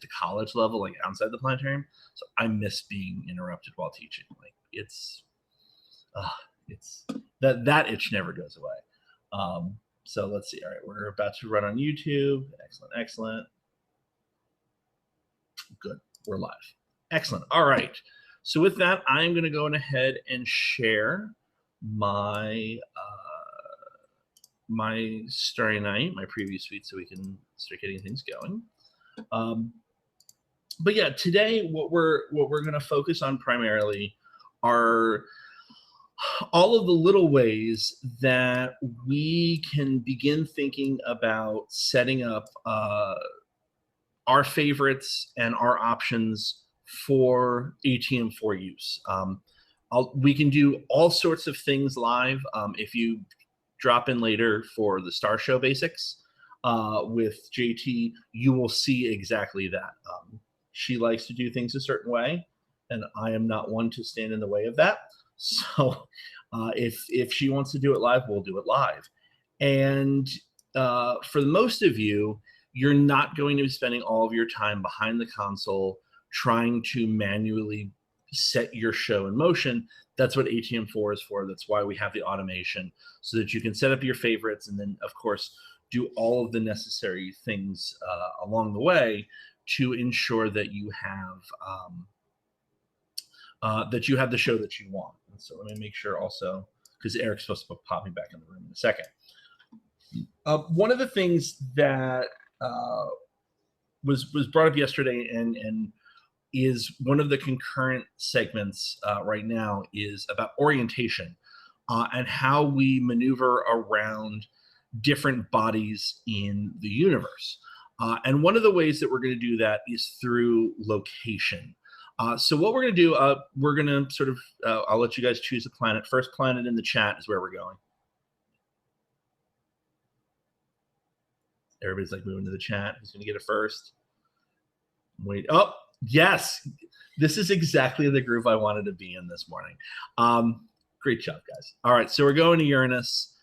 the college level, like outside the planetarium. So I miss being interrupted while teaching. Like uh, it's that itch never goes away. So let's see. All right, we're about to run on YouTube. Excellent, excellent. Good, we're live. Excellent. All right. So with that, I'm going to go ahead and share my my Starry Night, my preview suite, so we can start getting things going. But yeah, today what we're going to focus on primarily are all of the little ways that we can begin thinking about setting up our favorites and our options for ATM4 use. We can do all sorts of things live. If you drop in later for the Star Show Basics with JT, you will see exactly that. She likes to do things a certain way, and I am not one to stand in the way of that. So if she wants to do it live, we'll do it live. And for the most of you, you're not going to be spending all of your time behind the console trying to manually set your show in motion. That's what ATM4 is for. That's why we have the automation, so that you can set up your favorites and then, of course, do all of the necessary things along the way to ensure that you have the show that you want. And so let me make sure also, because Eric's supposed to pop me back in the room in a second. One of the things that was brought up yesterday and is one of the concurrent segments right now is about orientation and how we maneuver around different bodies in the universe. And one of the ways that we're going to do that is through location. So what we're going to do, we're going to sort of, I'll let you guys choose a planet. First planet in the chat is where we're going. Everybody's like moving to the chat. Who's going to get it first? Wait. Oh, yes. This is exactly the groove I wanted to be in this morning. Great job, guys. All right. So we're going to Uranus,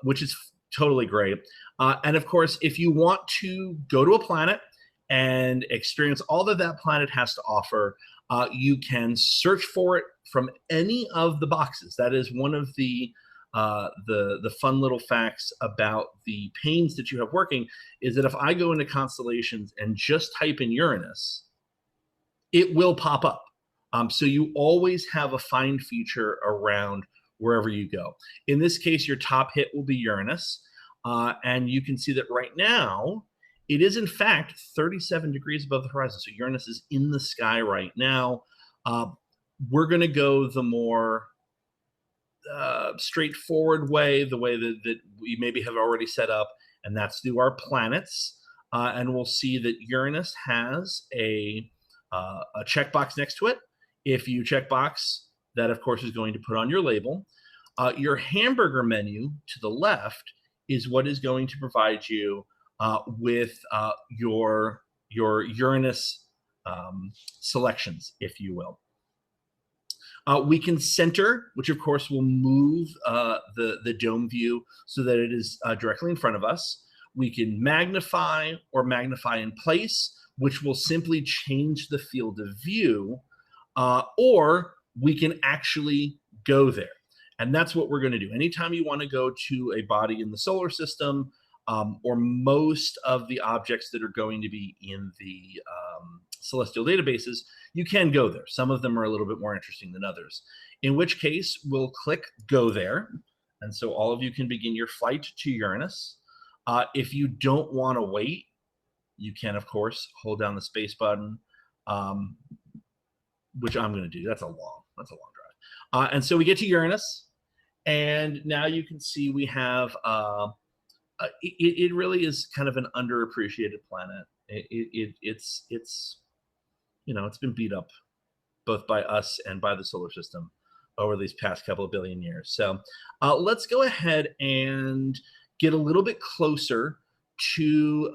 which is totally great. And of course, if you want to go to a planet and experience all that that planet has to offer, you can search for it from any of the boxes. That is one of the fun little facts about the panes that you have working, is that if I go into constellations and just type in Uranus, it will pop up. So you always have a find feature around wherever you go. In this case, your top hit will be Uranus. And you can see that right now, it is in fact 37 degrees above the horizon. So Uranus is in the sky right now. We're going to go the more straightforward way, the way that we maybe have already set up, and that's through our planets. And we'll see that Uranus has a checkbox next to it. If you checkbox, that of course is going to put on your label. Your hamburger menu to the left is what is going to provide you with your Uranus selections, if you will. We can center, which of course will move the dome view so that it is directly in front of us. We can magnify or magnify in place, which will simply change the field of view, or we can actually go there. And that's what we're going to do. Anytime you want to go to a body in the solar system, or most of the objects that are going to be in the celestial databases, you can go there. Some of them are a little bit more interesting than others, in which case we'll click go there. And so all of you can begin your flight to Uranus. If you don't want to wait, you can, of course, hold down the space button, which I'm going to do. That's a long drive. And so we get to Uranus, and now you can see we have, it really is kind of an underappreciated planet. It's you know, it's been beat up both by us and by the solar system over these past couple of billion years. So let's go ahead and get a little bit closer to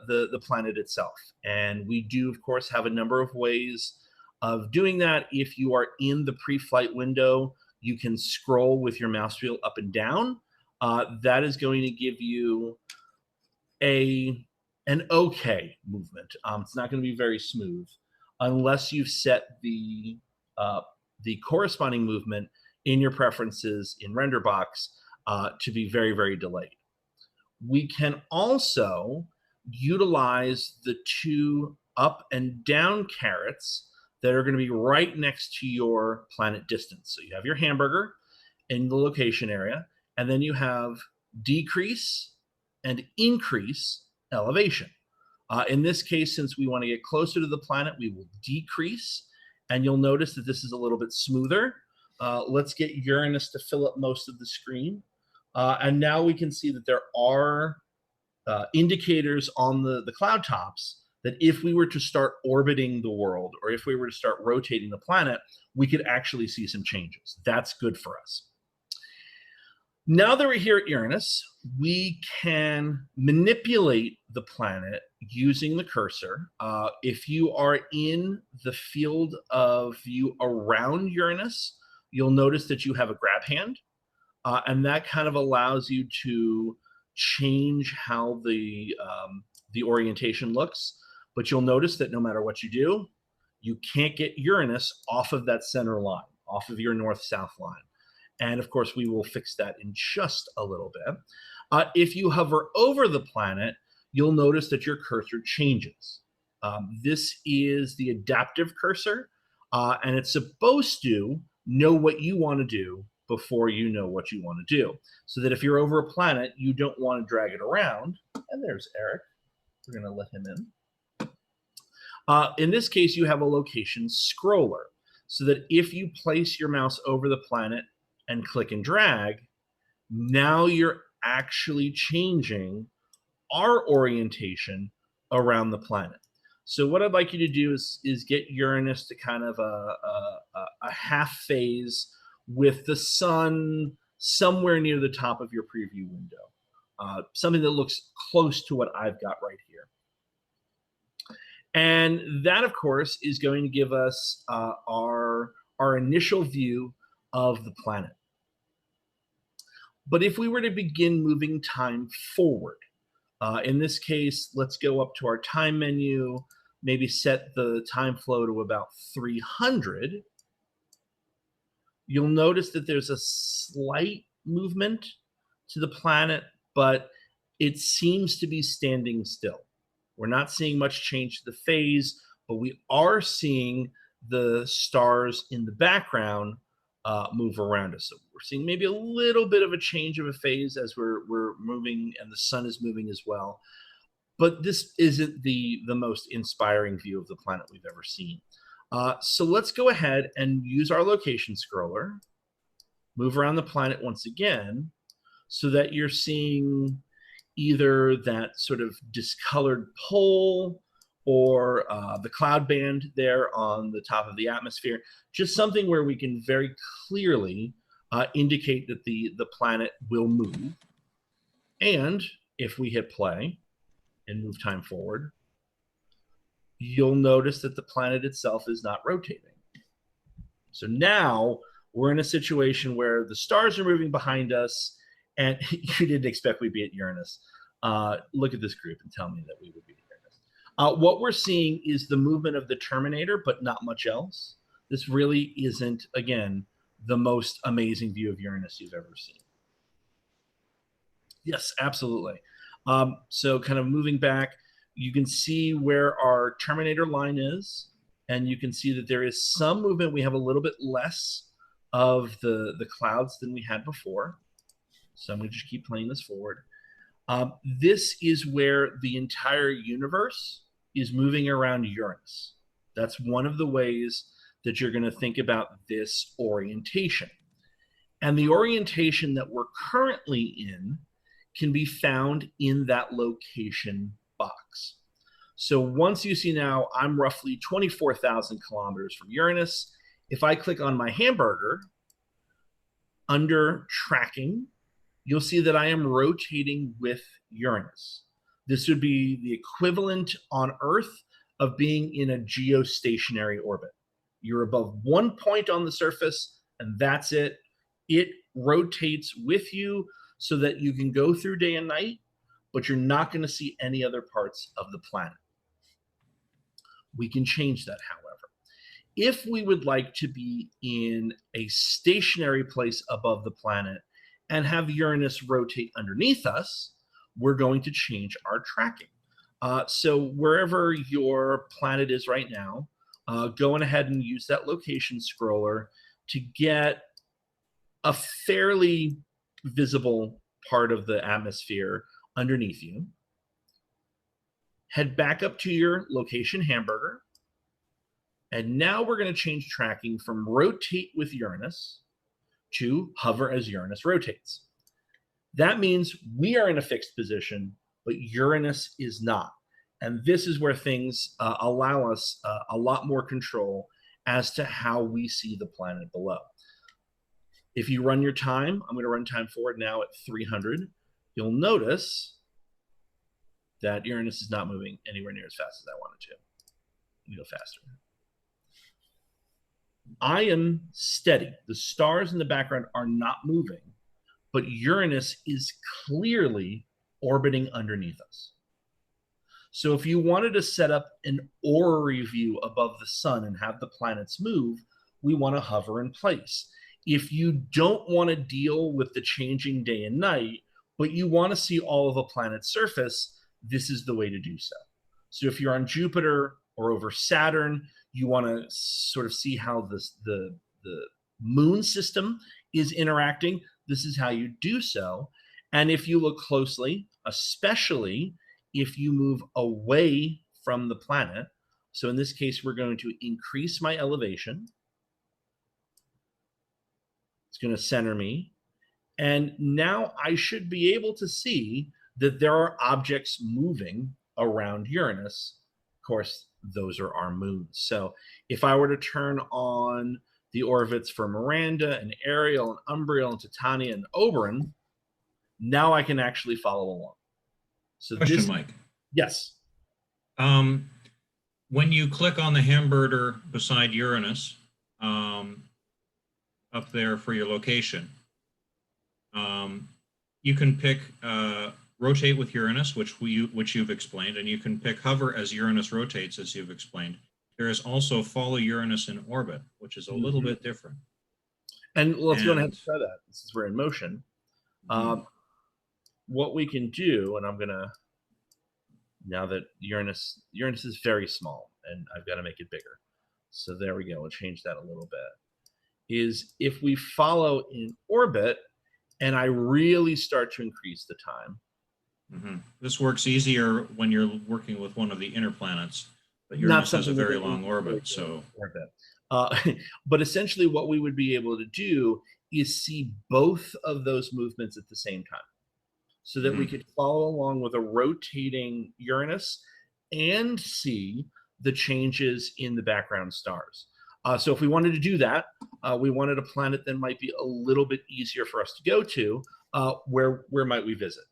the planet itself. And we do, of course, have a number of ways of doing that. If you are in the pre-flight window, you can scroll with your mouse wheel up and down. That is going to give you an an okay movement. It's not going to be very smooth unless you've set the corresponding movement in your preferences in RenderBox to be very, very delayed. We can also utilize the two up and down carets that are going to be right next to your planet distance. So you have your hamburger in the location area, and then you have decrease and increase elevation. In this case, since we want to get closer to the planet, we will decrease, and you'll notice that this is a little bit smoother. Let's get Uranus to fill up most of the screen. And now we can see that there are indicators on the cloud tops that if we were to start orbiting the world, or if we were to start rotating the planet, we could actually see some changes. That's good for us. Now that we're here at Uranus, we can manipulate the planet using the cursor. If you are in the field of view around Uranus, you'll notice that you have a grab hand, and that kind of allows you to change how the orientation looks. But you'll notice that no matter what you do, you can't get Uranus off of that center line, off of your north-south line. And of course, we will fix that in just a little bit. If you hover over the planet, you'll notice that your cursor changes. This is the adaptive cursor, and it's supposed to know what you want to do before you know what you want to do. So that if you're over a planet, you don't want to drag it around. And there's Eric. We're going to let him in. In this case, you have a location scroller, so that if you place your mouse over the planet and click and drag, now you're actually changing our orientation around the planet. So what I'd like you to do is get Uranus to kind of a half phase with the sun somewhere near the top of your preview window, something that looks close to what I've got right here. And that, of course, is going to give us our initial view of the planet. But if we were to begin moving time forward, in this case, let's go up to our time menu, maybe set the time flow to about 300. You'll notice that there's a slight movement to the planet, but it seems to be standing still. We're not seeing much change to the phase, but we are seeing the stars in the background move around us. So we're seeing maybe a little bit of a change of a phase as we're moving, and the sun is moving as well. But this isn't the most inspiring view of the planet we've ever seen. So let's go ahead and use our location scroller, move around the planet once again, so that you're seeing either that sort of discolored pole or the cloud band there on the top of the atmosphere, just something where we can very clearly indicate that the planet will move. And if we hit play and move time forward, you'll notice that the planet itself is not rotating. So now we're in a situation where the stars are moving behind us, and you didn't expect we'd be at Uranus. Look at this group and tell me that we would be at Uranus. What we're seeing is the movement of the Terminator, but not much else. This really isn't, again, the most amazing view of Uranus you've ever seen. Yes, absolutely. So kind of moving back, you can see where our Terminator line is, and you can see that there is some movement. We have a little bit less of the clouds than we had before. So I'm going to just keep playing this forward. This is where the entire universe is moving around Uranus. That's one of the ways that you're going to think about this orientation. And the orientation that we're currently in can be found in that location box. So once you see now, I'm roughly 24,000 kilometers from Uranus. If I click on my hamburger, under tracking, you'll see that I am rotating with Uranus. This would be the equivalent on Earth of being in a geostationary orbit. You're above one point on the surface, and that's it. It rotates with you so that you can go through day and night, but you're not going to see any other parts of the planet. We can change that, however. If we would like to be in a stationary place above the planet and have Uranus rotate underneath us, we're going to change our tracking. So wherever your planet is right now, go ahead and use that location scroller to get a fairly visible part of the atmosphere underneath you. Head back up to your location hamburger. And now we're going to change tracking from rotate with Uranus to hover as Uranus rotates. That means we are in a fixed position, but Uranus is not. And this is where things allow us a lot more control as to how we see the planet below. If you run your time, I'm going to run time forward now at 300. You'll notice that Uranus is not moving anywhere near as fast as I wanted to. Let me go faster. I am steady. The stars in the background are not moving, but Uranus is clearly orbiting underneath us. So if you wanted to set up an orrery view above the sun and have the planets move, we want to hover in place. If you don't want to deal with the changing day and night, but you want to see all of a planet's surface, this is the way to do so. So if you're on Jupiter or over Saturn, you want to sort of see how the moon system is interacting. This is how you do so. And if you look closely, especially if you move away from the planet, so in this case, we're going to increase my elevation. It's going to center me. And now I should be able to see that there are objects moving around Uranus. Of course, those are our moons. So if I were to turn on the orbits for Miranda and Ariel and Umbriel and Titania and Oberon, now I can actually follow along. So question, Mike. Yes. When you click on the hamburger beside Uranus, up there for your location, you can pick rotate with Uranus, which you've explained, and you can pick hover as Uranus rotates, as you've explained. There is also follow Uranus in orbit, which is a little bit different. And let's go ahead and try that. Since we're in motion. What we can do, and I'm going to, now that Uranus is very small, and I've got to make it bigger. So there we go. We'll change that a little bit. Is if we follow in orbit, and I really start to increase the time. This works easier when you're working with one of the inner planets, but Uranus has a very long orbit. So, but essentially, what we would be able to do is see both of those movements at the same time, so that we could follow along with a rotating Uranus and see the changes in the background stars. So if we wanted to do that, we wanted a planet that might be a little bit easier for us to go to. Where might we visit?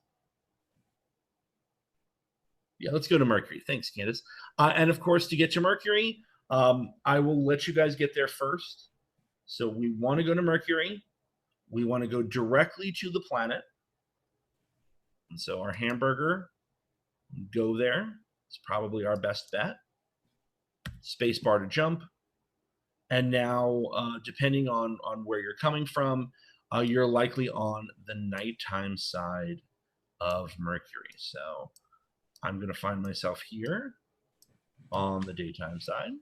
Yeah, let's go to Mercury. Thanks, Candace. And of course, to get to Mercury, I will let you guys get there first. So we want to go to Mercury. We want to go directly to the planet. And so our hamburger, go there. It's probably our best bet. Space bar to jump. And now, depending on where you're coming from, you're likely on the nighttime side of Mercury. So I'm going to find myself here on the daytime side.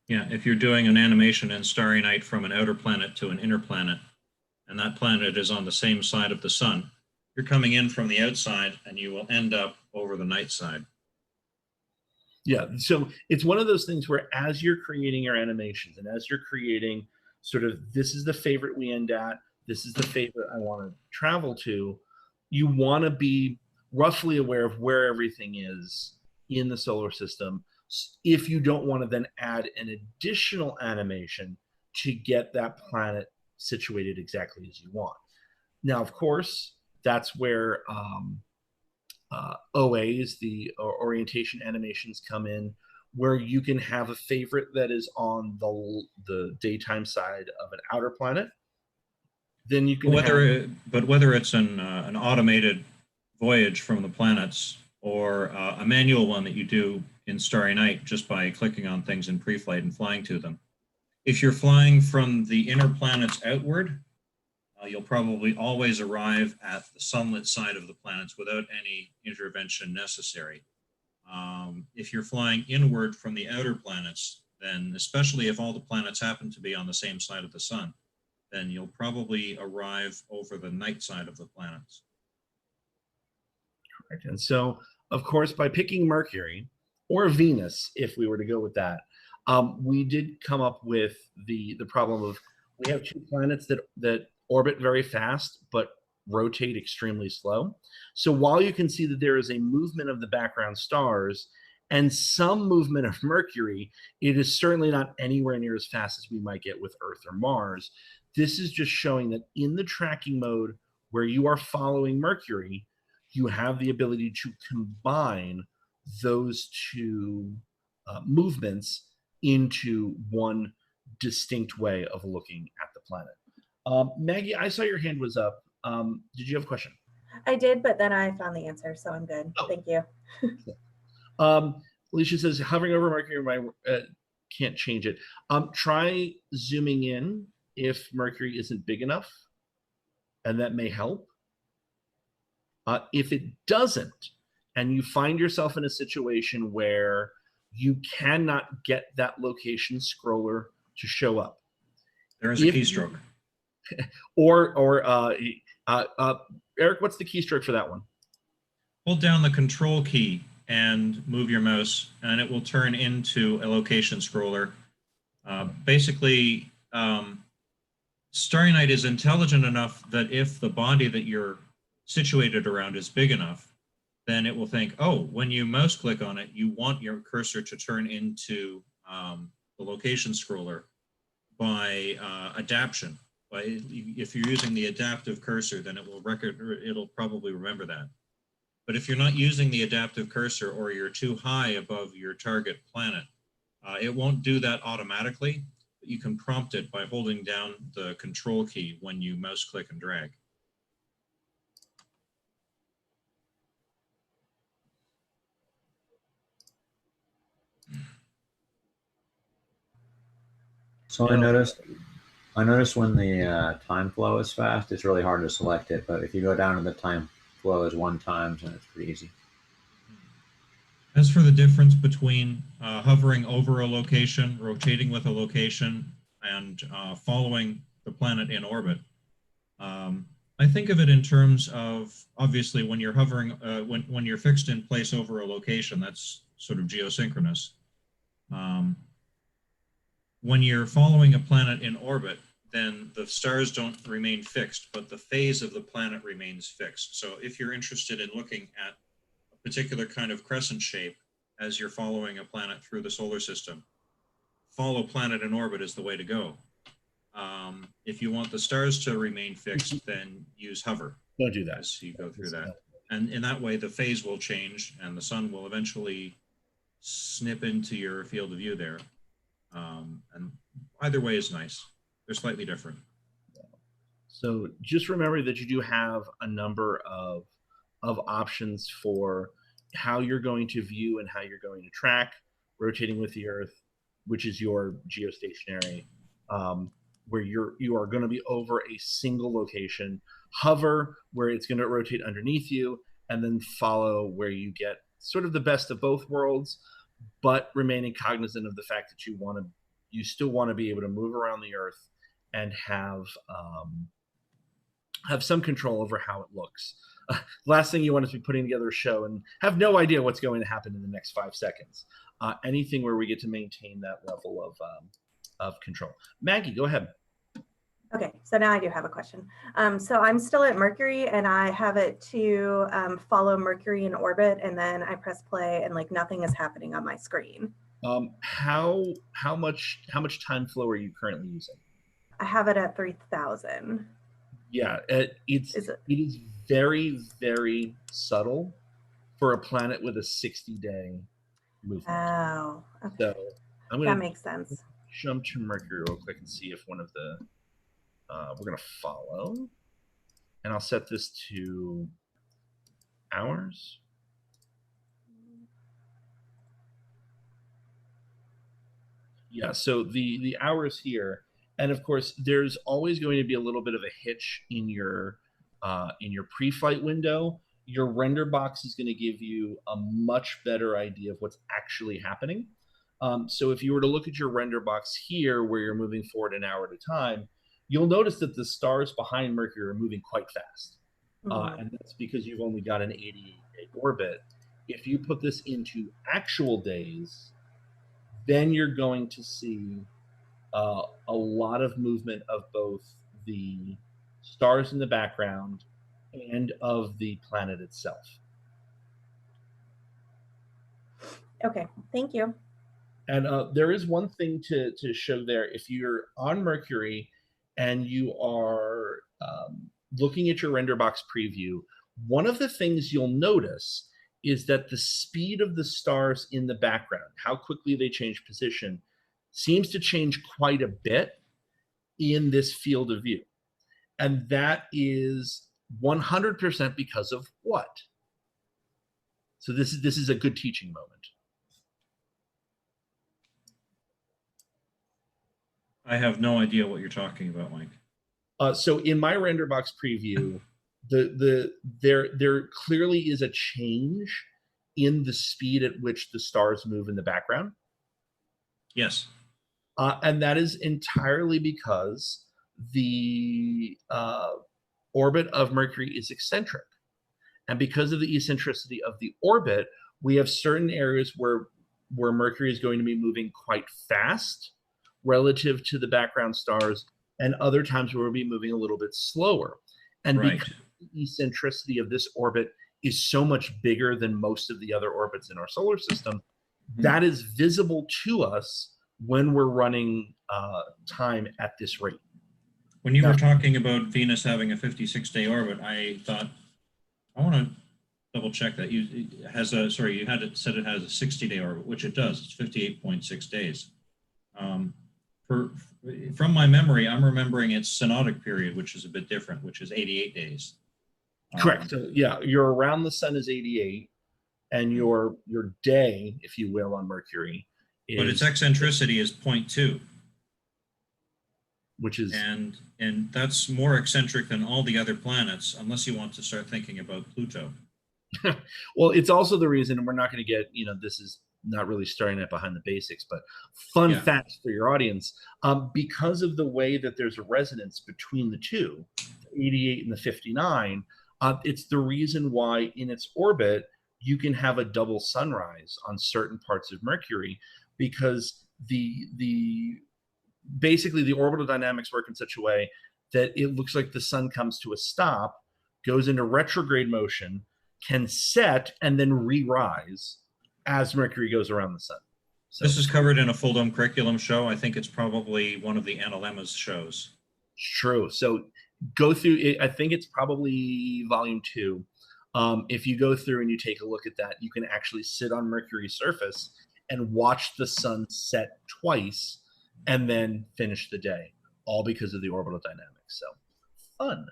Yeah, if you're doing an animation in Starry Night from an outer planet to an inner planet, and that planet is on the same side of the sun, you're coming in from the outside, and you will end up over the night side. Yeah, so it's one of those things where as you're creating your animations and as you're creating sort of, this is the favorite we end at, this is the favorite I want to travel to, you want to be roughly aware of where everything is in the solar system, if you don't want to then add an additional animation to get that planet situated exactly as you want. Now, of course, that's where OAs, the orientation animations, come in, where you can have a favorite that is on the daytime side of an outer planet. Then you can whether it's an automated voyage from the planets, or a manual one that you do in Starry Night just by clicking on things in pre-flight and flying to them. If you're flying from the inner planets outward, you'll probably always arrive at the sunlit side of the planets without any intervention necessary. If you're flying inward from the outer planets, then especially if all the planets happen to be on the same side of the sun, then you'll probably arrive over the night side of the planets. Correct. And so, of course, by picking Mercury or Venus, if we were to go with that, we did come up with the problem of we have two planets that orbit very fast but rotate extremely slow. So while you can see that there is a movement of the background stars and some movement of Mercury, it is certainly not anywhere near as fast as we might get with Earth or Mars. This is just showing that in the tracking mode where you are following Mercury, you have the ability to combine those two movements into one distinct way of looking at the planet. Maggie, I saw your hand was up. Did you have a question? I did, but then I found the answer, so I'm good. Oh. Thank you. Alicia says, hovering over Mercury can't change it. Try zooming in if Mercury isn't big enough, and that may help. If it doesn't, and you find yourself in a situation where you cannot get that location scroller to show up, there is a keystroke. Eric, what's the keystroke for that one? Hold down the control key and move your mouse, and it will turn into a location scroller. Basically, Starry Night is intelligent enough that if the body that you're situated around is big enough, then it will think, oh, when you mouse click on it, you want your cursor to turn into the location scroller by adaptation. If you're using the adaptive cursor, then it'll probably remember that. But if you're not using the adaptive cursor, or you're too high above your target planet, it won't do that automatically. But you can prompt it by holding down the control key when you mouse click and drag. So I noticed when the time flow is fast, it's really hard to select it. But if you go down to the time flow as 1 time, then it's pretty easy. As for the difference between hovering over a location, rotating with a location, and following the planet in orbit, I think of it in terms of, obviously, when you're hovering, when you're fixed in place over a location, that's sort of geosynchronous. When you're following a planet in orbit, then the stars don't remain fixed, but the phase of the planet remains fixed. So if you're interested in looking at a particular kind of crescent shape as you're following a planet through the solar system, follow planet in orbit is the way to go. If you want the stars to remain fixed, then use hover. Don't do that. As you go through that. And in that way, the phase will change, and the sun will eventually snip into your field of view there. And either way is nice. They're slightly different. So just remember that you do have a number of options for how you're going to view and how you're going to track rotating with the Earth, which is your geostationary, where you are going to be over a single location. Hover, where it's going to rotate underneath you, and then follow, where you get sort of the best of both worlds, but remaining cognizant of the fact that you still want to be able to move around the Earth and have some control over how it looks. Last thing you want is to be putting together a show and have no idea what's going to happen in the next 5 seconds. Anything where we get to maintain that level of control. Maggie, go ahead. Okay, so now I do have a question. So I'm still at Mercury, and I have it to follow Mercury in orbit, and then I press play, and like nothing is happening on my screen. How much time flow are you currently using? I have it at 3,000. Yeah, it is very, very subtle for a planet with a 60-day movement. Oh, okay. So I'm going that makes sense. Jump to Mercury real quick and see if one of the we're going to follow, and I'll set this to hours. Yeah, so the hours here, and of course, there's always going to be a little bit of a hitch in your pre-flight window. Your render box is going to give you a much better idea of what's actually happening. So if you were to look at your render box here, where you're moving forward an hour at a time, you'll notice that the stars behind Mercury are moving quite fast. And that's because you've only got an 88-day orbit. If you put this into actual days, then you're going to see a lot of movement of both the stars in the background and of the planet itself. Okay, thank you. And there is one thing to show there. If you're on Mercury and you are looking at your render box preview, one of the things you'll notice is that the speed of the stars in the background, how quickly they change position, seems to change quite a bit in this field of view. And that is 100% because of what? So this is a good teaching moment. I have no idea what you're talking about, Mike. So in my render box preview, there clearly is a change in the speed at which the stars move in the background. Yes. And that is entirely because the orbit of Mercury is eccentric. And because of the eccentricity of the orbit, we have certain areas where Mercury is going to be moving quite fast relative to the background stars, and other times where we'll be moving a little bit slower. And Right. because the eccentricity of this orbit is so much bigger than most of the other orbits in our solar system, that is visible to us when we're running time at this rate. When you were talking about Venus having a 56-day orbit, I thought, I want to double check that. You had said it has a 60-day orbit, which it does. It's 58.6 days. From my memory, I'm remembering its synodic period, which is a bit different, which is 88 days. Correct. So, yeah, you're around the sun is 88, and your day, if you will, on Mercury is, but its eccentricity is 0.2, which is, and that's more eccentric than all the other planets, unless you want to start thinking about Pluto. well, it's also the reason, and we're not going to get, this is not really starting it behind the basics, but fun facts for your audience. Because of the way that there's a resonance between the two, the 88 and the 59, it's the reason why in its orbit you can have a double sunrise on certain parts of Mercury, because basically the orbital dynamics work in such a way that it looks like the sun comes to a stop, goes into retrograde motion, can set, and then re-rise as Mercury goes around the sun. So this is covered in a full dome curriculum show. I think it's probably one of the Analemma's shows. True. So go through it. I think it's probably volume 2. If you go through and you take a look at that, you can actually sit on Mercury's surface and watch the sun set twice and then finish the day, all because of the orbital dynamics. So fun.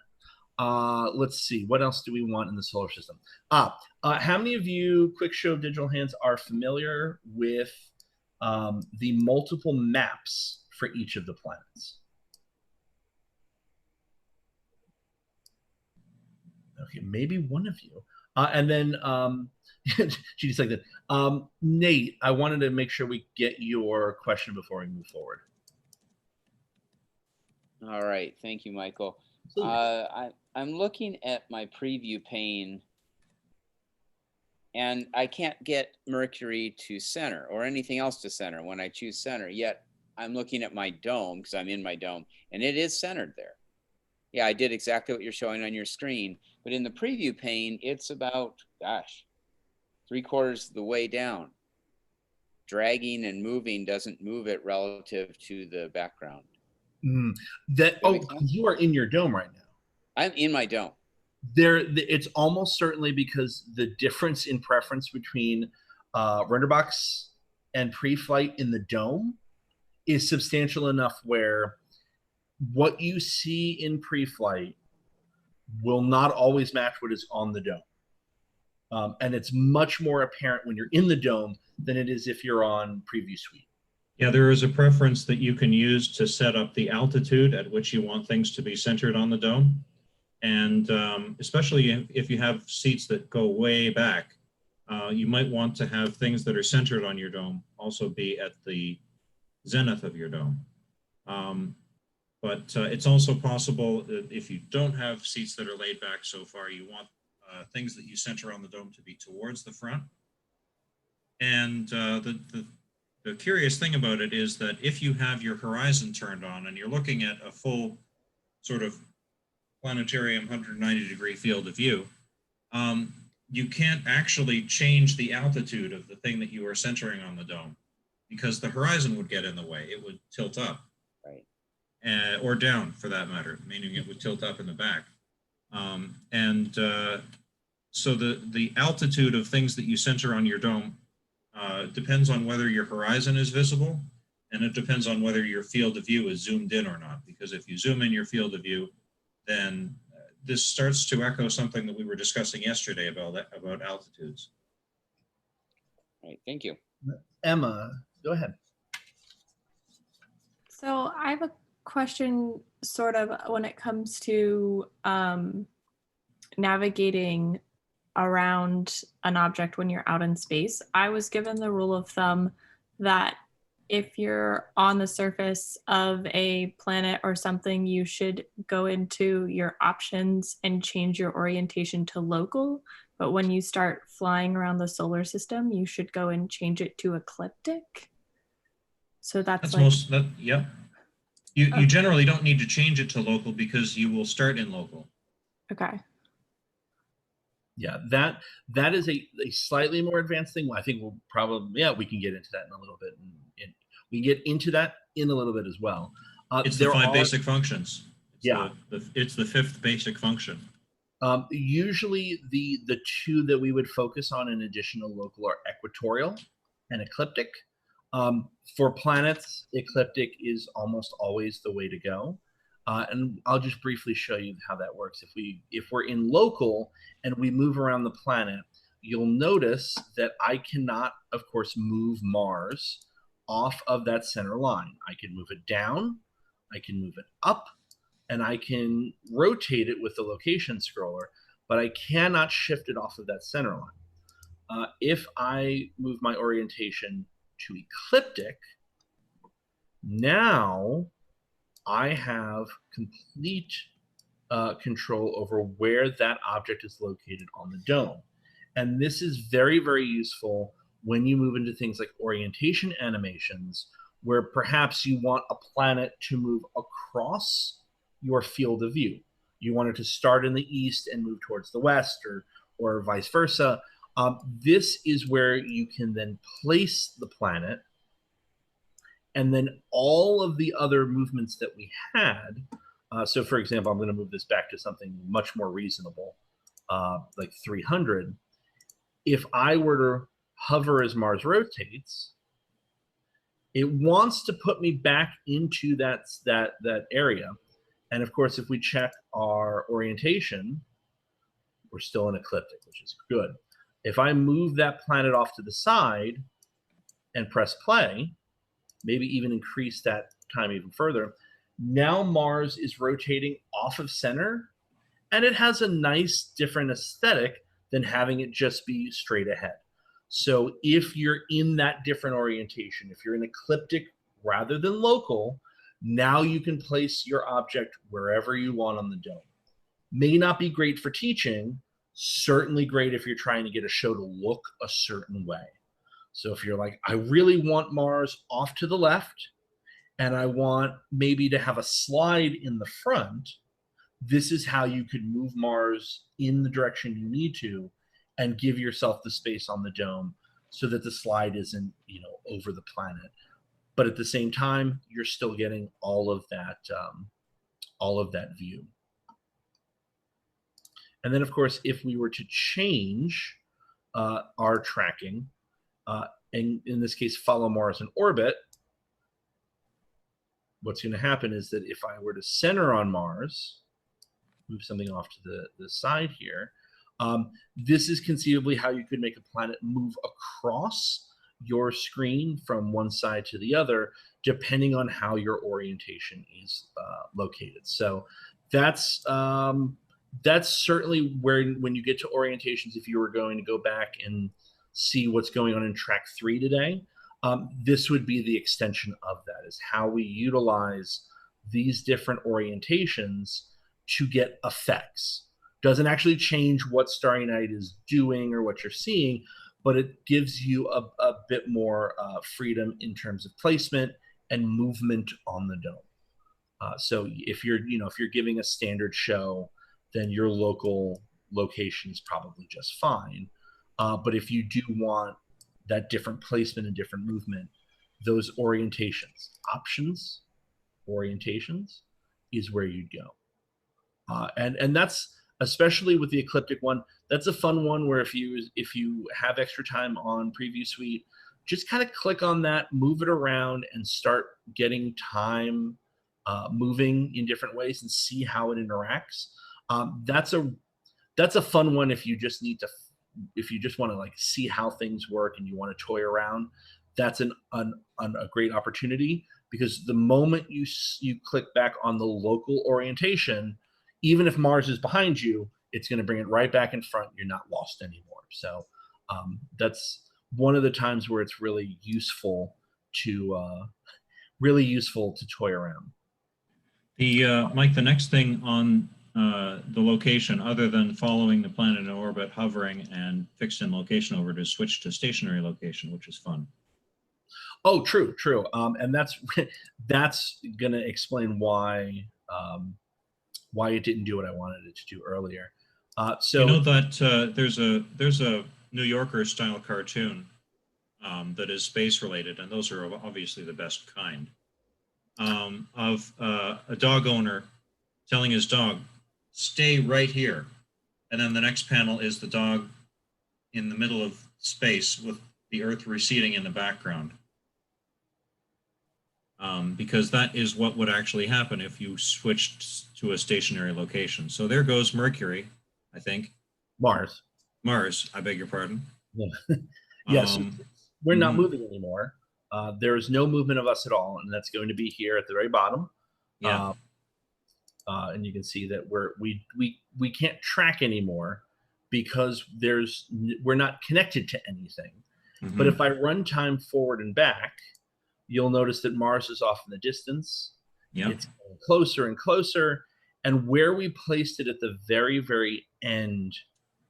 Let's see, what else do we want in the solar system? How many of you, quick show of digital hands, are familiar with the multiple maps for each of the planets? Okay, maybe one of you. And then she just like that. Nate, I wanted to make sure we get your question before we move forward. All right, thank you, Michael. I'm looking at my preview pane, and I can't get Mercury to center or anything else to center when I choose center, yet I'm looking at my dome, because I'm in my dome, and it is centered there. Yeah, I did exactly what you're showing on your screen, but in the preview pane, it's about, gosh, 3/4 of the way down. Dragging and moving doesn't move it relative to the background. You are in your dome right now. I'm in my dome. It's almost certainly because the difference in preference between renderbox and pre-flight in the dome is substantial enough where what you see in pre-flight will not always match what is on the dome. And it's much more apparent when you're in the dome than it is if you're on Preview Suite. Yeah, there is a preference that you can use to set up the altitude at which you want things to be centered on the dome. And especially if you have seats that go way back, you might want to have things that are centered on your dome also be at the zenith of your dome. But it's also possible that if you don't have seats that are laid back so far, you want things that you center on the dome to be towards the front. And the curious thing about it is that if you have your horizon turned on and you're looking at a full sort of planetarium 190-degree field of view, you can't actually change the altitude of the thing that you are centering on the dome because the horizon would get in the way. It would tilt up. Right. Or down for that matter, meaning it would tilt up in the back. So the altitude of things that you center on your dome depends on whether your horizon is visible, and it depends on whether your field of view is zoomed in or not. Because if you zoom in your field of view, then this starts to echo something that we were discussing yesterday about altitudes. Right. Thank you. Emma, go ahead. So I have a question sort of when it comes to navigating around an object when you're out in space. I was given the rule of thumb that if you're on the surface of a planet or something, you should go into your options and change your orientation to local. But when you start flying around the solar system, you should go and change it to ecliptic. So that's like, Yep. You generally don't need to change it to local because you will start in local. okay. Yeah, that is a slightly more advanced thing. I think we'll probably, we can get into that in a little bit. And we get into that in a little bit as well. It's the five basic functions. It's the fifth basic function. Usually the two that we would focus on in addition to local are equatorial and ecliptic. For planets, ecliptic is almost always the way to go. And I'll just briefly show you how that works. If we're in local and we move around the planet, you'll notice that I cannot, of course, move Mars off of that center line. I can move it down, I can move it up, and I can rotate it with the location scroller, but I cannot shift it off of that center line. If I move my orientation to ecliptic, now I have complete control over where that object is located on the dome. And this is very, very useful when you move into things like orientation animations, where perhaps you want a planet to move across your field of view. You want it to start in the east and move towards the west, or vice versa. This is where you can then place the planet, and then all of the other movements that we had. So for example, I'm going to move this back to something much more reasonable, like 300. If I were to hover as Mars rotates, it wants to put me back into that area. And of course, if we check our orientation, we're still in ecliptic, which is good. If I move that planet off to the side and press play, maybe even increase that time even further, now Mars is rotating off of center, and it has a nice different aesthetic than having it just be straight ahead. So if you're in that different orientation, if you're in ecliptic rather than local, now you can place your object wherever you want on the dome. May not be great for teaching, certainly great if you're trying to get a show to look a certain way. So if you're like, I really want Mars off to the left, and I want maybe to have a slide in the front, this is how you could move Mars in the direction you need to and give yourself the space on the dome so that the slide isn't, over the planet. But at the same time, you're still getting all of that view. And then, of course, if we were to change our tracking, and in this case, follow Mars in orbit, what's going to happen is that if I were to center on Mars, move something off to the side here, This is conceivably how you could make a planet move across your screen from one side to the other, depending on how your orientation is located. So that's certainly where, when you get to orientations, if you were going to go back and see what's going on in track 3 today, this would be the extension of that, is how we utilize these different orientations to get effects. Doesn't actually change what Starry Night is doing or what you're seeing, but it gives you a bit more freedom in terms of placement and movement on the dome. So if you're giving a standard show, then your local location is probably just fine. But if you do want that different placement and different movement, those orientations is where you'd go. And that's, especially with the ecliptic one, that's a fun one where if you have extra time on Preview Suite, just kind of click on that, move it around, and start getting time moving in different ways and see how it interacts. That's a fun one if you just want to like see how things work and you want to toy around. That's a great opportunity, because the moment you click back on the local orientation, even if Mars is behind you, it's going to bring it right back in front. You're not lost anymore. So that's one of the times where it's really useful to toy around. Mike, the next thing on the location, other than following the planet in orbit, hovering, and fixed in location over, to switch to stationary location, which is fun. Oh, true. And that's going to explain why it didn't do what I wanted it to do earlier. So you know that there's a New Yorker style cartoon that is space related, and those are obviously the best kind, of a dog owner telling his dog, "Stay right here," and then the next panel is the dog in the middle of space with the Earth receding in the background. Because that is what would actually happen if you switched to a stationary location. So there goes Mercury, I think. Mars, I beg your pardon. Yeah. Yes, we're not mhm. moving anymore. There is no movement of us at all, and that's going to be here at the very bottom. Yeah. And you can see that we can't track anymore because we're not connected to anything. Mhm. But if I run time forward and back, you'll notice that Mars is off in the distance. Yeah. It's getting closer and closer. And where we placed it at the very, very end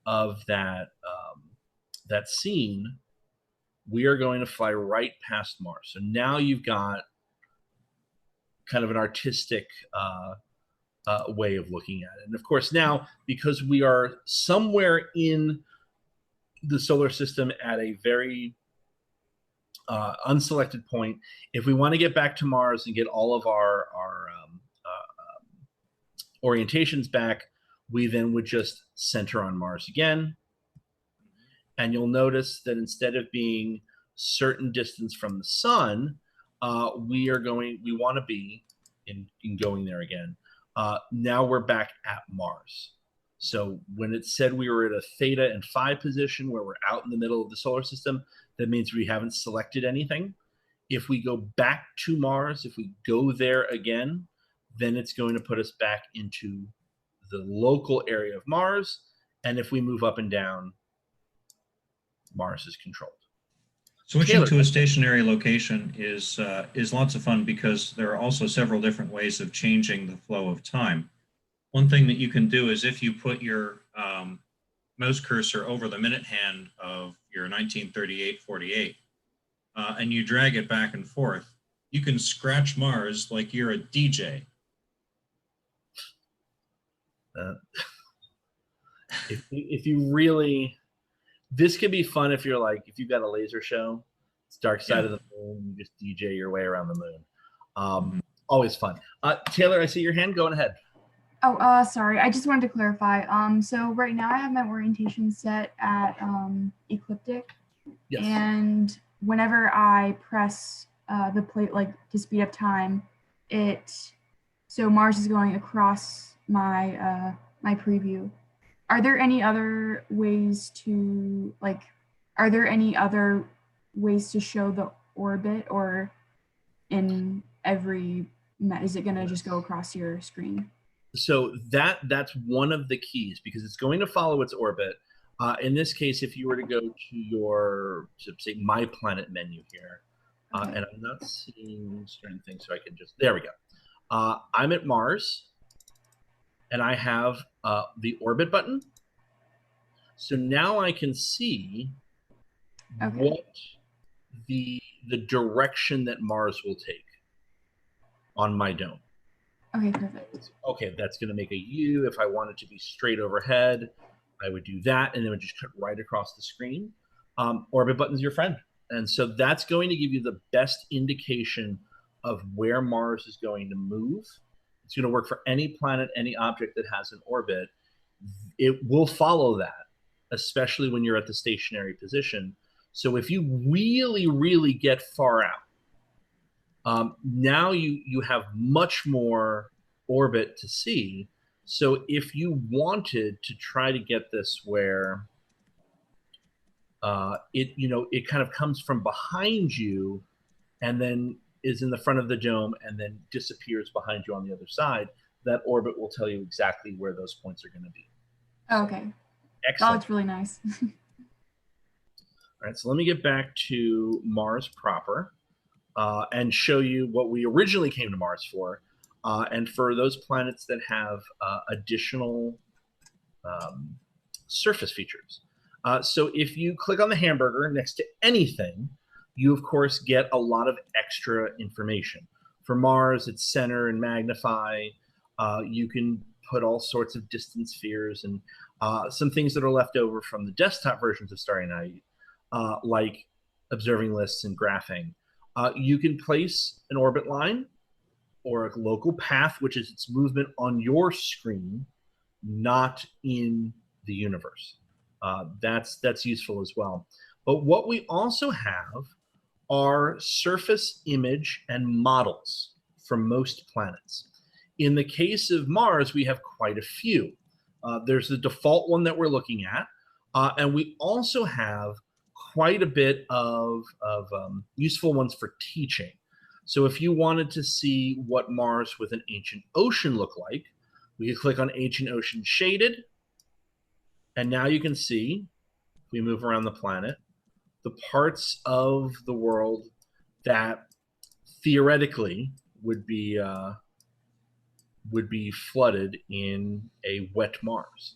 of that scene, we are going to fly right past Mars. So now you've got kind of an artistic way of looking at it. And of course, now, because we are somewhere in the solar system at a very unselected point, if we want to get back to Mars and get all of our orientations back, we then would just center on Mars again. And you'll notice that instead of being certain distance from the sun, we want to be in going there again. Now we're back at Mars. So when it said we were at a theta and phi position where we're out in the middle of the solar system, that means we haven't selected anything. If we go back to Mars, if we go there again, then it's going to put us back into the local area of Mars. And if we move up and down, Mars is controlled. Switching to a stationary location is lots of fun, because there are also several different ways of changing the flow of time. One thing that you can do is, if you put your mouse cursor over the minute hand of your 1938-48 and you drag it back and forth, you can scratch Mars like you're a DJ. If you really, this could be fun if you've got a laser show, it's dark side of the moon, you just DJ your way around the moon. Always fun. Taylor, I see your hand, going ahead. Oh, sorry. I just wanted to clarify. So right now I have my orientation set at ecliptic. Yes. And whenever I press the plate, like to speed up time, so Mars is going across my my preview. are there any other ways to are there any other ways to show the orbit, or in every is it going to just go across your screen? So that's one of the keys, because it's going to follow its orbit. In this case, if you were to go to say My Planet menu here, Okay. and I'm not seeing certain things, so I can just, there we go. I'm at Mars, and I have the orbit button. So now I can see Okay. what the direction that Mars will take on my dome. Okay, perfect. Okay, that's going to make a U. If I want it to be straight overhead, I would do that, and it would just cut right across the screen. Orbit button's your friend. And so that's going to give you the best indication of where Mars is going to move. It's going to work for any planet, any object that has an orbit. It will follow that, especially when you're at the stationary position. So if you really, really get far out, now you have much more orbit to see. So if you wanted to try to get this where it kind of comes from behind you and then is in the front of the dome and then disappears behind you on the other side, that orbit will tell you exactly where those points are going to be. Oh, okay. Excellent. Oh, it's really nice. All right, so let me get back to Mars proper. And show you what we originally came to Mars for. And for those planets that have additional surface features. So if you click on the hamburger next to anything, you of course get a lot of extra information. For Mars, it's center and magnify. You can put all sorts of distance spheres and some things that are left over from the desktop versions of Starry Night, like observing lists and graphing. You can place an orbit line or a local path, which is its movement on your screen, not in the universe. That's useful as well. But what we also have are surface image and models from most planets. In the case of Mars, we have quite a few. There's the default one that we're looking at, and we also have quite a bit of useful ones for teaching. So if you wanted to see what Mars with an ancient ocean looked like, we could click on ancient ocean shaded. And now you can see, if we move around the planet, the parts of the world that theoretically would be flooded in a wet Mars.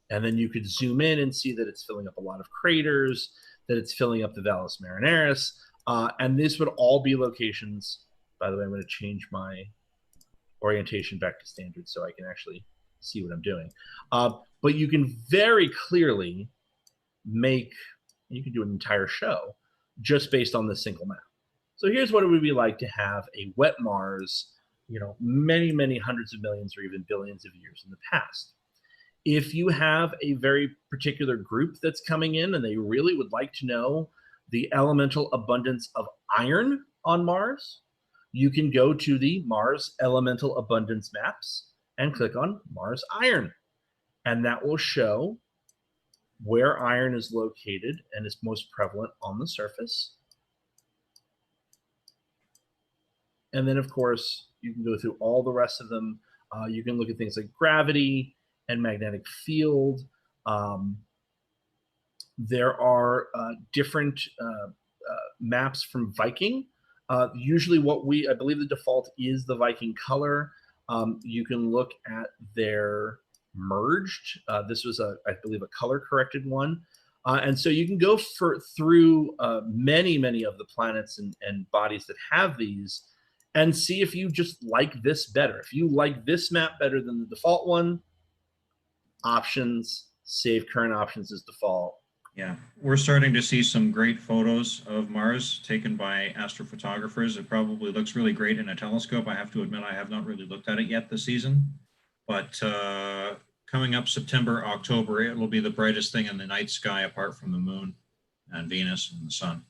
And then you could zoom in and see that it's filling up a lot of craters, that it's filling up the Valles Marineris. And this would all be locations. By the way, I'm going to change my orientation back to standard so I can actually see what I'm doing. But you can very clearly you can do an entire show just based on this single map. So here's what it would be like to have a wet Mars, many, many hundreds of millions or even billions of years in the past. If you have a very particular group that's coming in and they really would like to know the elemental abundance of iron on Mars, you can go to the Mars Elemental Abundance Maps and click on Mars Iron. And that will show where iron is located and is most prevalent on the surface. And then, of course, you can go through all the rest of them. You can look at things like gravity and magnetic field. There are different maps from Viking. Usually I believe the default is the Viking color. You can look at their merged. This was, I believe, a color-corrected one. And so you can go through many, many of the planets and bodies that have these and see if you just like this better. If you like this map better than the default one, options, save current options as default. Yeah, we're starting to see some great photos of Mars taken by astrophotographers. It probably looks really great in a telescope. I have to admit, I have not really looked at it yet this season. But coming up September, October, it will be the brightest thing in the night sky apart from the moon and Venus and the sun.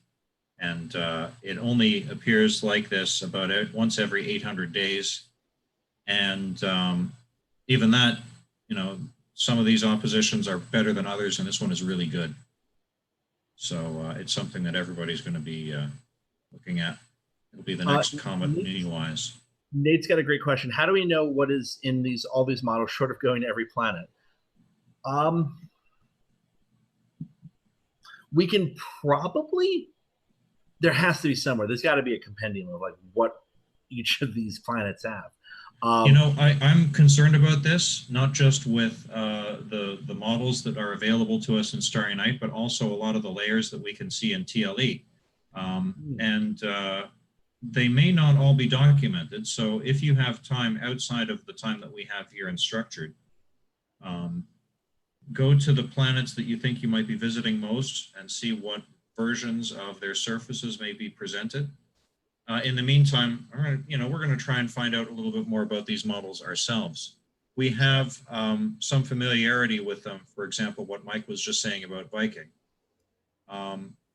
And it only appears like this about once every 800 days. And even that, some of these oppositions are better than others, and this one is really good. So it's something that everybody's going to be looking at. It'll be the next comet news-wise. Nate's got a great question. How do we know what is in all these models short of going to every planet? We can probably, there has to be somewhere. There's got to be a compendium of like what each of these planets have. You know, I'm concerned about this, not just with the models that are available to us in Starry Night, but also a lot of the layers that we can see in TLE. And they may not all be documented. So if you have time outside of the time that we have here in Structured, go to the planets that you think you might be visiting most and see what versions of their surfaces may be presented. In the meantime, you know, we're going to try and find out a little bit more about these models ourselves. We have some familiarity with them. For example, what Mike was just saying about Viking.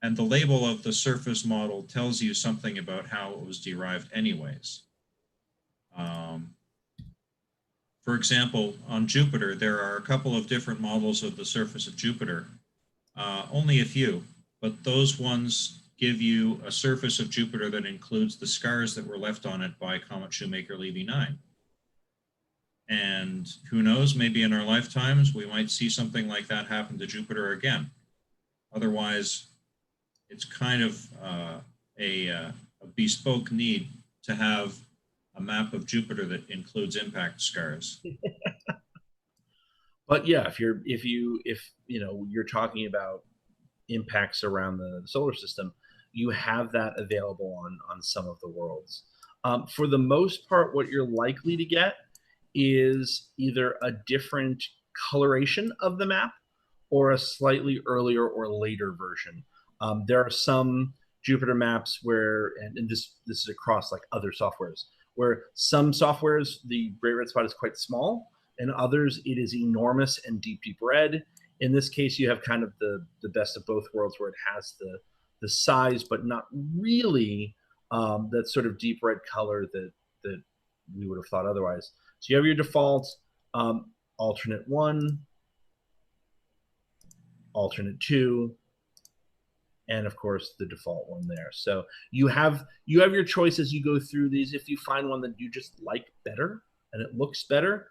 And the label of the surface model tells you something about how it was derived anyways. For example, on Jupiter, there are a couple of different models of the surface of Jupiter, only a few, but those ones give you a surface of Jupiter that includes the scars that were left on it by Comet Shoemaker-Levy 9. And who knows, maybe in our lifetimes, we might see something like that happen to Jupiter again. Otherwise, it's kind of a bespoke need to have a map of Jupiter that includes impact scars. But yeah, if you know you're talking about impacts around the solar system, you have that available on some of the worlds. For the most part, what you're likely to get is either a different coloration of the map or a slightly earlier or later version. There are some Jupiter maps where, and this is across like other softwares, where some softwares the great red spot is quite small, and others it is enormous and deep red. In this case, you have kind of the best of both worlds, where it has the size, but not really that sort of deep red color that we would have thought otherwise. So you have your default alternate 1, alternate 2, and of course the default one there. So you have your choice as you go through these. If you find one that you just like better and it looks better,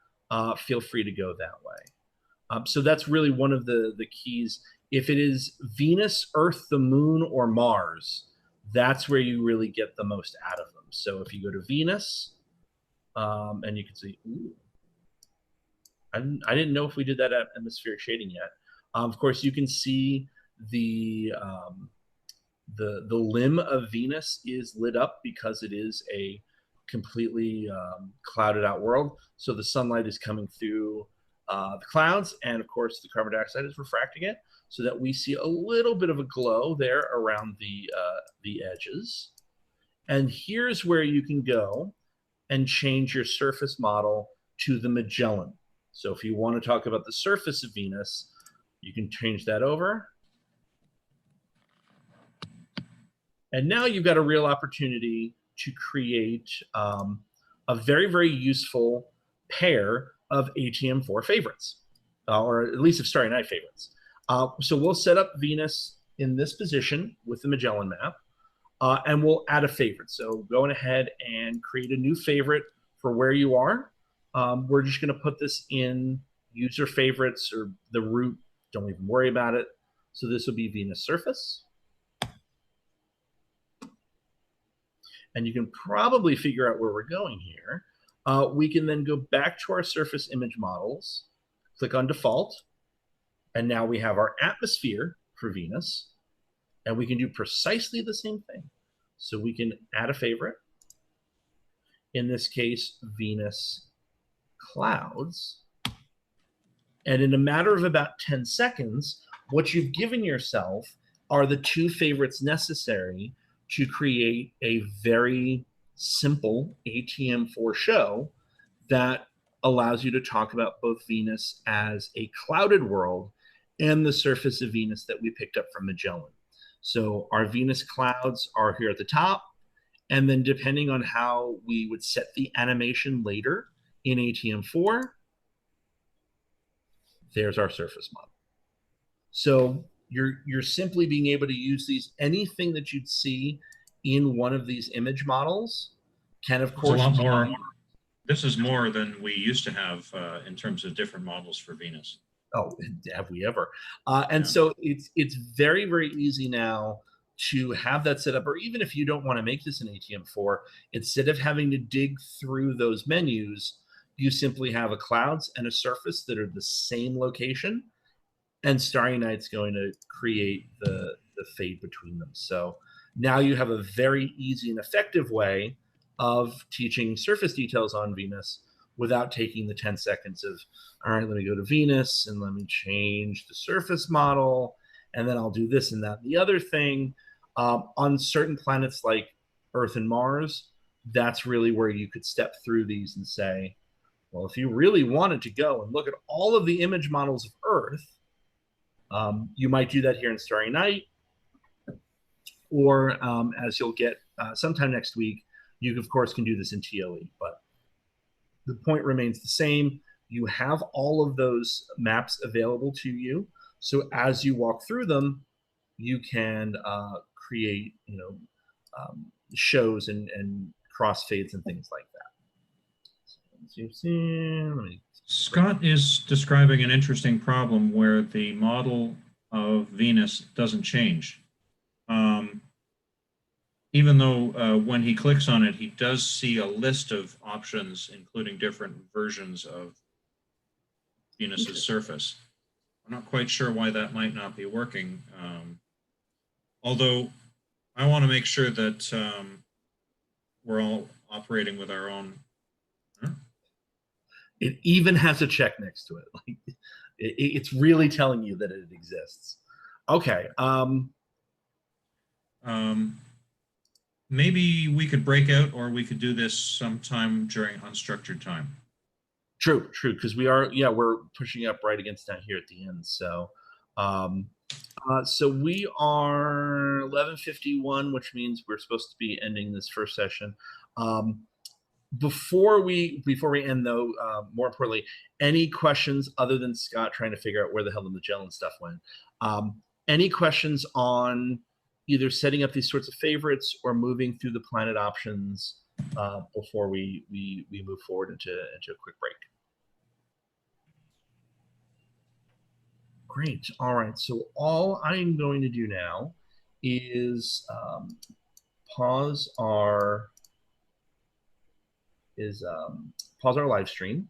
feel free to go that way. So that's really one of the keys. If it is Venus, Earth, the Moon, or Mars, that's where you really get the most out of them. So if you go to Venus, and you can see, ooh, I didn't know if we did that at atmospheric shading yet. Of course, you can see the limb of Venus is lit up because it is a completely clouded out world. So the sunlight is coming through the clouds, and of course the carbon dioxide is refracting it, so that we see a little bit of a glow there around the edges. And here's where you can go and change your surface model to the Magellan. So if you want to talk about the surface of Venus, you can change that over. And now you've got a real opportunity to create a very, very useful pair of ATM4 favorites, or at least of Starry Night favorites. So we'll set up Venus in this position with the Magellan map, and we'll add a favorite. So going ahead and create a new favorite for where you are. We're just going to put this in user favorites or the root. Don't even worry about it. So this will be Venus surface. And you can probably figure out where we're going here. We can then go back to our surface image models, click on default, and now we have our atmosphere for Venus, and we can do precisely the same thing. So we can add a favorite. In this case, Venus clouds. And in a matter of about 10 seconds, what you've given yourself are the two favorites necessary to create a very simple ATM4 show that allows you to talk about both Venus as a clouded world and the surface of Venus that we picked up from Magellan. So our Venus clouds are here at the top, and then depending on how we would set the animation later in ATM4, There's our surface model. So you're simply being able to use these. Anything that you'd see in one of these image models can, of There's a course, lot more. This is more than we used to have in terms of different models for Venus. Oh, have we ever? And Yeah. so it's very, very easy now to have that set up, or even if you don't want to make this an ATM4, instead of having to dig through those menus, you simply have a clouds and a surface that are the same location, and Starry Night's going to create the fade between them. So now you have a very easy and effective way of teaching surface details on Venus without taking the 10 seconds of, all right, let me go to Venus and let me change the surface model, and then I'll do this and that and the other thing. On certain planets like Earth and Mars, that's really where you could step through these and say, well, if you really wanted to go and look at all of the image models of Earth, you might do that here in Starry Night, or as you'll get sometime next week, you, of course, can do this in TOE. But the point remains the same. You have all of those maps available to you. So as you walk through them, you can create, shows and crossfades and things like that. So, Scott is describing an interesting problem where the model of Venus doesn't change. Even though when he clicks on it, he does see a list of options, including different versions of Venus's surface. I'm not quite sure why that might not be working. Although I want to make sure that we're all operating with our own. It even has a check next to it. Like it's really telling you that it exists. Okay. Maybe we could break out, or we could do this sometime during unstructured time. True, because we're pushing up right against down here at the end. So, so we are 11:51, which means we're supposed to be ending this first session. Before we end, though, more importantly, any questions other than Scott trying to figure out where the hell the Magellan stuff went? Any questions on either setting up these sorts of favorites or moving through the planet options before we move forward into a quick break? Great. All right. So all I'm going to do now is pause our live stream.